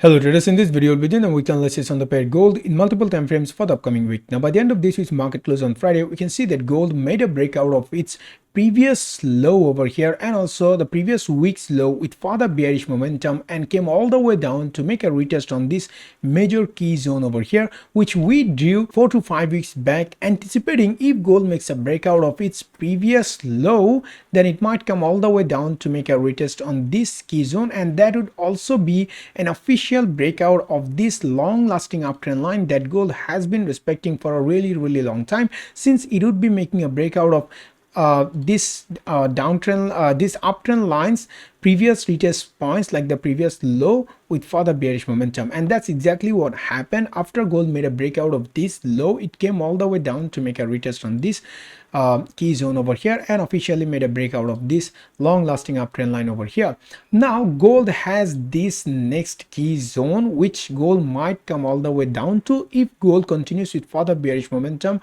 Hello traders, in this video we'll be doing a weekly analysis on the pair gold in multiple time frames for the upcoming week. Now by the end of this week's market close on Friday, we can see that gold made a breakout of its previous low over here and also the previous week's low with further bearish momentum and came all the way down to make a retest on this major key zone over here, which we drew 4 to 5 weeks back, anticipating if gold makes a breakout of its previous low, then it might come all the way down to make a retest on this key zone, and that would also be an official breakout of this long lasting uptrend line that gold has been respecting for a really long time, since it would be making a breakout of this downtrend, this uptrend lines previous retest points like the previous low with further bearish momentum. And that's exactly what happened. After gold made a breakout of this low, it came all the way down to make a retest on this key zone over here and officially made a breakout of this long lasting uptrend line over here. Now gold has this next key zone which gold might come all the way down to if gold continues with further bearish momentum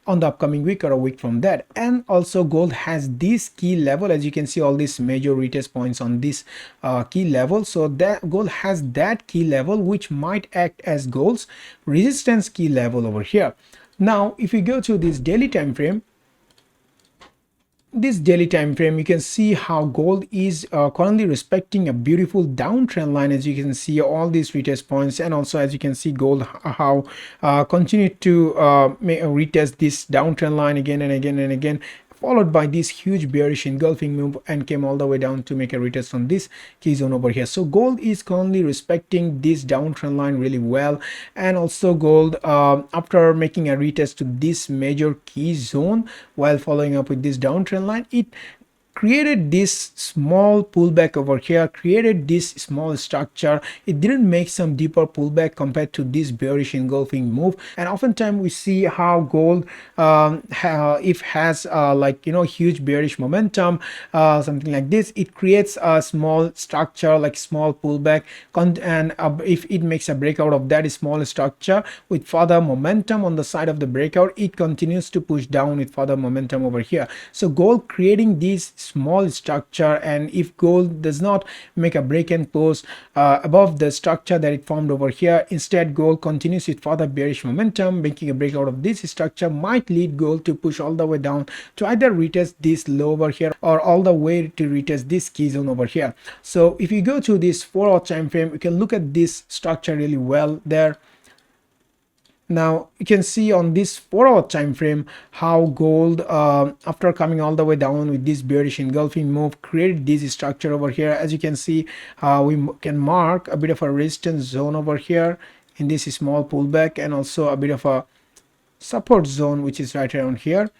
on the upcoming week or a week from that. And also gold has this key level, as you can see all these major retest points on this key level. So that gold has that key level which might act as gold's resistance key level over here. Now if you go to this daily time frame, you can see how gold is currently respecting a beautiful downtrend line. As you can see all these retest points, and also as you can see gold how continue to retest this downtrend line again and again and again, followed by this huge bearish engulfing move and came all the way down to make a retest on this key zone over here. So gold is currently respecting this downtrend line really well. And also gold after making a retest to this major key zone while following up with this downtrend line, it created this small pullback over here, created this small structure. It didn't make some deeper pullback compared to this bearish engulfing move. And oftentimes we see how gold if has like huge bearish momentum, something like this, it creates a small structure like small pullback, and if it makes a breakout of that small structure with further momentum on the side of the breakout, it continues to push down with further momentum over here. So gold creating these small structure, and if gold does not make a break and close above the structure that it formed over here, instead gold continues with further bearish momentum, making a breakout of this structure might lead gold to push all the way down to either retest this low over here or all the way to retest this key zone over here. So if you go to this 4-hour time frame, you can look at this structure really well there. Now you can see on this 4-hour time frame how gold after coming all the way down with this bearish engulfing move created this structure over here. As you can see, we can mark a bit of a resistance zone over here in this small pullback, and also a bit of a support zone which is right around here.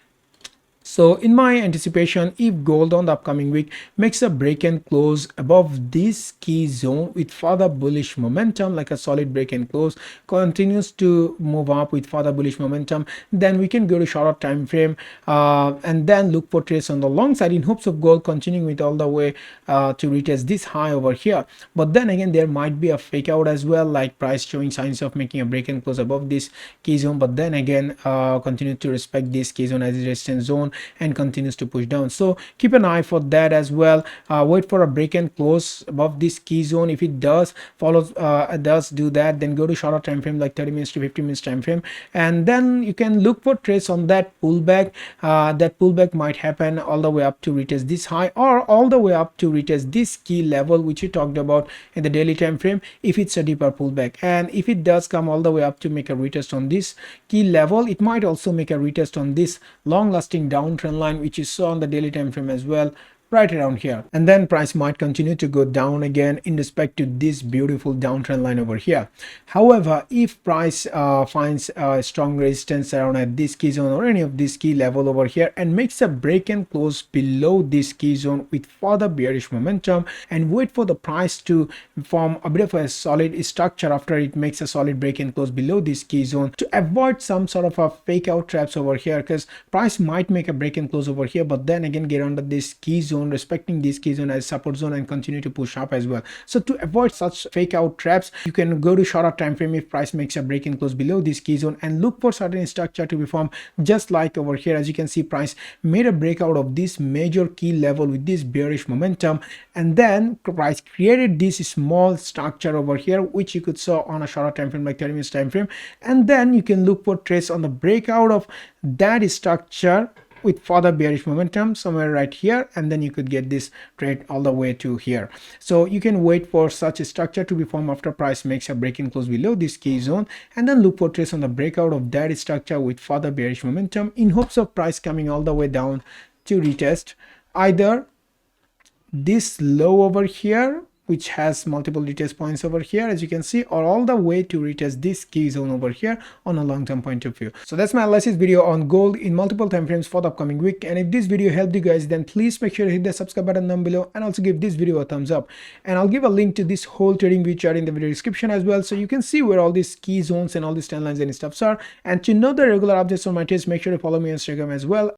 So in my anticipation, if gold on the upcoming week makes a break and close above this key zone with further bullish momentum, like a solid break and close, continues to move up with further bullish momentum, then we can go to shorter time frame and then look for trades on the long side in hopes of gold continuing with all the way to retest this high over here. But then again, there might be a fake out as well, like price showing signs of making a break and close above this key zone, but then again continue to respect this key zone as a resistance zone and continues to push down. So keep an eye for that as well. Wait for a break and close above this key zone. If it does do that, then go to shorter time frame like 30 minutes to 50 minutes time frame, and then you can look for trades on that pullback. That pullback might happen all the way up to retest this high, or all the way up to retest this key level which we talked about in the daily time frame if it's a deeper pullback. And if it does come all the way up to make a retest on this key level, it might also make a retest on this long lasting downtrend line which you saw on the daily time frame as well, right around here. And then price might continue to go down again in respect to this beautiful downtrend line over here. However, if price finds a strong resistance around at this key zone or any of this key level over here and makes a break and close below this key zone with further bearish momentum, and wait for the price to form a bit of a solid structure after it makes a solid break and close below this key zone, to avoid some sort of a fake out traps over here, because price might make a break and close over here but then again get under this key zone zone, respecting this key zone as support zone and continue to push up as well. So to avoid such fake out traps, you can go to shorter time frame if price makes a break and close below this key zone and look for certain structure to be formed, just like over here. As you can see, price made a breakout of this major key level with this bearish momentum, and then price created this small structure over here, which you could saw on a shorter time frame like 30 minutes time frame, and then you can look for trades on the breakout of that structure with further bearish momentum somewhere right here, and then you could get this trade all the way to here. So you can wait for such a structure to be formed after price makes a break and close below this key zone, and then look for trades on the breakout of that structure with further bearish momentum in hopes of price coming all the way down to retest either this low over here, which has multiple retest points over here, as you can see, or all the way to retest this key zone over here on a long-term point of view. So that's my analysis video on gold in multiple time frames for the upcoming week. And if this video helped you guys, then please make sure to hit the subscribe button down below and also give this video a thumbs up. And I'll give a link to this whole trading view chart in the video description as well, so you can see where all these key zones and all these trend lines and stuffs are. And to know the regular updates on my trades, make sure to follow me on Instagram as well.